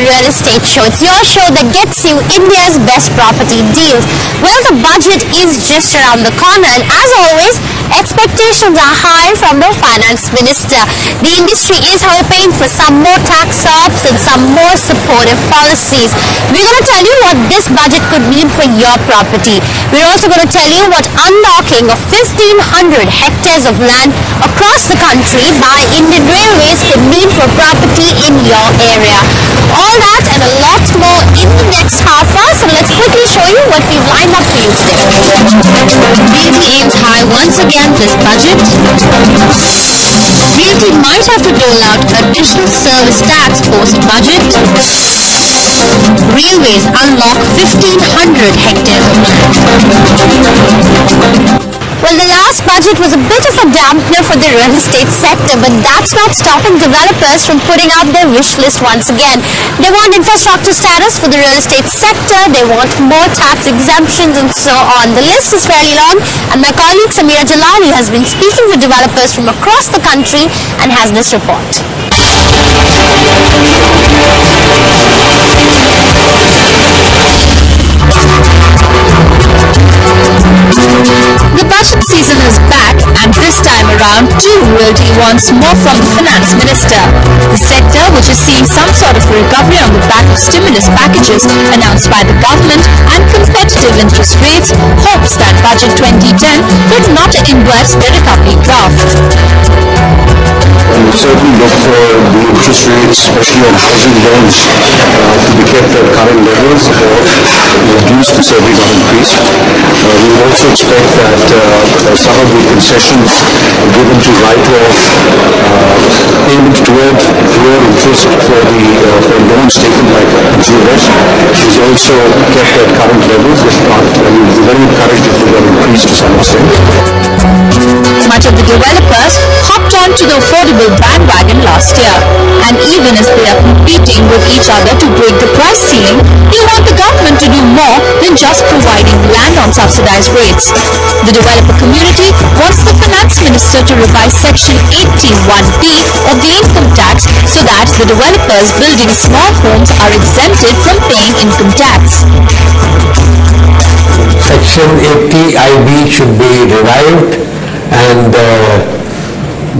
Real Estate Show. It's your show that gets you India's best property deals. Well, the budget is just around the corner, and as always, expectations are high from the Finance Minister. The industry is hoping for some more tax ups and some more supportive policies. We're going to tell you what this budget could mean for your property. We're also going to tell you what unlocking of 1,500 hectares of land across the country by Indian Railways could mean for property in your area. All that and a lot more in the next half hour, so let's quickly show you what we've lined up for you today. Realty aims high once again this budget. Realty might have to dole out additional service tax post-budget. Railways unlock 1,500 hectares of land. Well, the last budget was a bit of a dampener for the real estate sector, but that's not stopping developers from putting out their wish list once again. They want infrastructure status for the real estate sector, they want more tax exemptions and so on. The list is fairly long, and my colleague Samira Jalali has been speaking to developers from across the country and has this report. The budget season is back, and this time around, too, Realty wants more from the Finance Minister. The sector, which is seeing some sort of recovery on the back of stimulus packages announced by the government and competitive interest rates, hopes that Budget 2010 could not inverse the recovery graph. We certainly look for the interest rates, especially on housing loans, to be kept at current levels or reduced to certainly not increased. We also expect that some of the concessions given to write-off payment toward interest for loans taken by consumers is also kept at current levels. If not, we will be very encouraged if they were increased to some extent. Much of the developers hopped on to the affordable bandwagon last year, and even as they are competing with each other to break the price ceiling, they want the government to do more than just providing land on subsidized rates. The developer community wants the Finance Minister to revise Section 81B of the income tax so that the developers building small homes are exempted from paying income tax. Section 80IB should be revived, and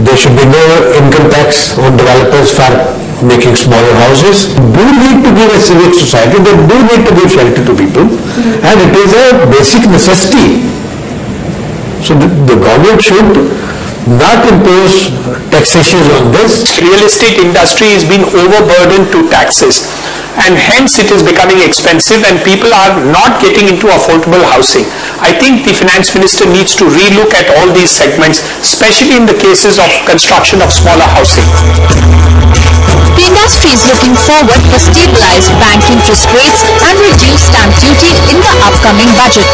there should be no income tax on developers for making smaller houses. Do need to give a civic society, they do need to give shelter to people, and it is a basic necessity. So the government should not impose taxation on this. Real estate industry is being overburdened to taxes, and hence it is becoming expensive and people are not getting into affordable housing. I think the Finance Minister needs to relook at all these segments, especially in the cases of construction of smaller housing. The industry is looking forward for stabilized bank interest rates and reduced stamp duty in the upcoming budget.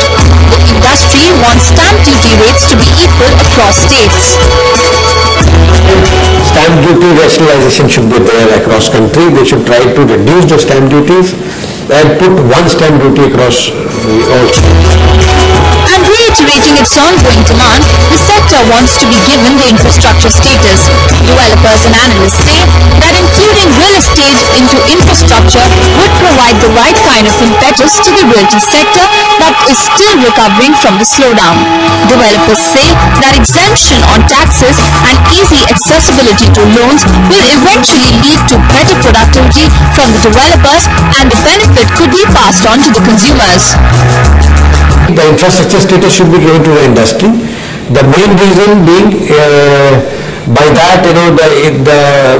The industry wants stamp duty rates to be equal across states. Stamp duty rationalization should be there across country. They should try to reduce the stamp duties and put one stamp duty across all. And reiterating its ongoing demand, the sector wants to be given the infrastructure status. Developers and analysts say that including real estate into infrastructure would provide the right kind of impetus to the realty sector that is still recovering from the slowdown. Developers say that exemption on taxes and easy accessibility to loans will eventually lead to better productivity from the developers, and the benefit could be passed on to the consumers. The infrastructure status should be given to the industry. The main reason being by that, the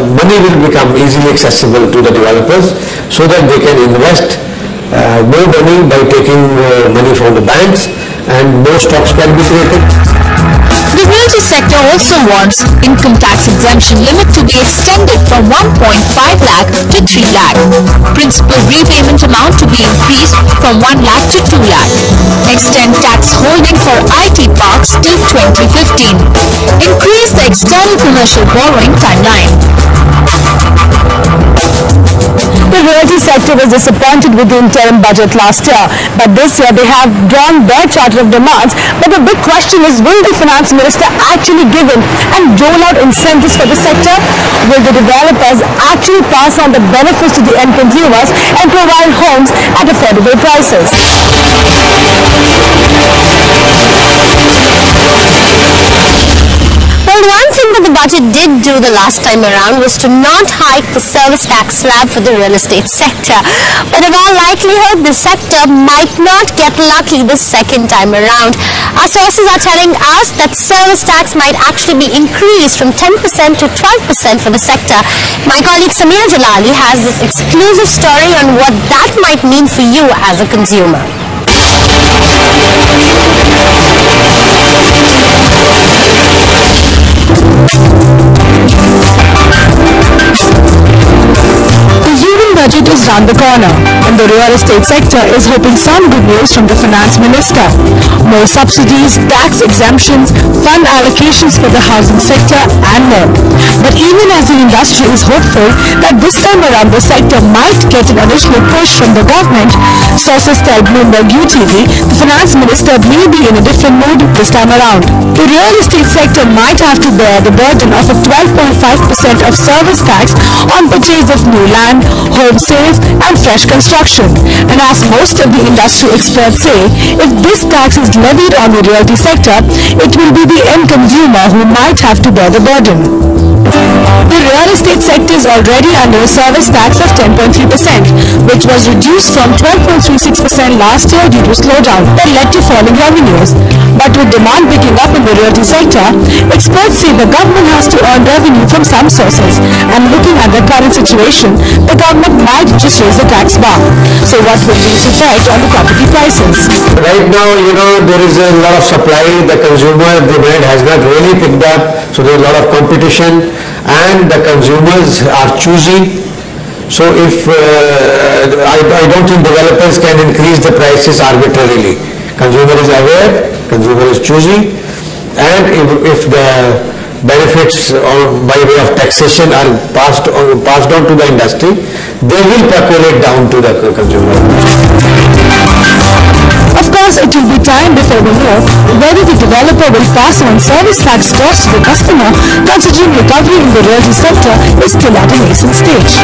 money will become easily accessible to the developers so that they can invest more money by taking money from the banks, and more stocks can be created. The realty sector also wants income tax exemption limit to be extended from 1.5 lakh to 3 lakh. Principal repayment amount to be increased from 1 lakh to 2 lakh. Extend tax holding for IT parks till 2015. Increase the external commercial borrowing timeline. The realty sector was disappointed with the interim budget last year, but this year they have drawn their charter of demands. But the big question is, will the finance minister actually give in and roll out incentives for the sector? Will the developers actually pass on the benefits to the end consumers and provide homes at affordable prices? Well, one thing that the budget did do the last time around was to not hike the service tax slab for the real estate sector. But in all likelihood, the sector might not get lucky the second time around. Our sources are telling us that service tax might actually be increased from 10% to 12% for the sector. My colleague Samir Jalali has this exclusive story on what that might mean for you as a consumer. The union budget is round the corner, and the real estate sector is hoping some good news from the finance minister. More subsidies, tax exemptions, fund allocations for the housing sector, and more. But even as the industry is hopeful that this time around the sector might get an additional push from the government, sources tell Bloomberg UTV the finance minister may be in a different mood this time around. The real estate sector might have to bear the burden of a 12.5% of service tax on purchase of new land, home sales and fresh construction. And as most of the industry experts say, if this tax is levied on the realty sector, it will be the end consumer who might have to bear the burden. The real estate sector is already under a service tax of 10.3%, which was reduced from 12.36% last year due to slowdown that led to falling revenues. But with demand picking up in the realty sector, experts say the government has to earn revenue from some sources, and looking at the current situation, the government might just raise the tax bar. So what will be its effect on the property prices? Right now, there is a lot of supply. The consumer demand has not really picked up, so there is a lot of competition, and the consumers are choosy. So if I don't think developers can increase the prices arbitrarily. Consumer is aware, consumer is choosy, and if the benefits by way of taxation are passed on to the industry, they will percolate down to the consumer. Of course, it will be time before we know whether the developer will pass on service tax costs to the customer, considering recovery in the realty sector is still at a nascent stage.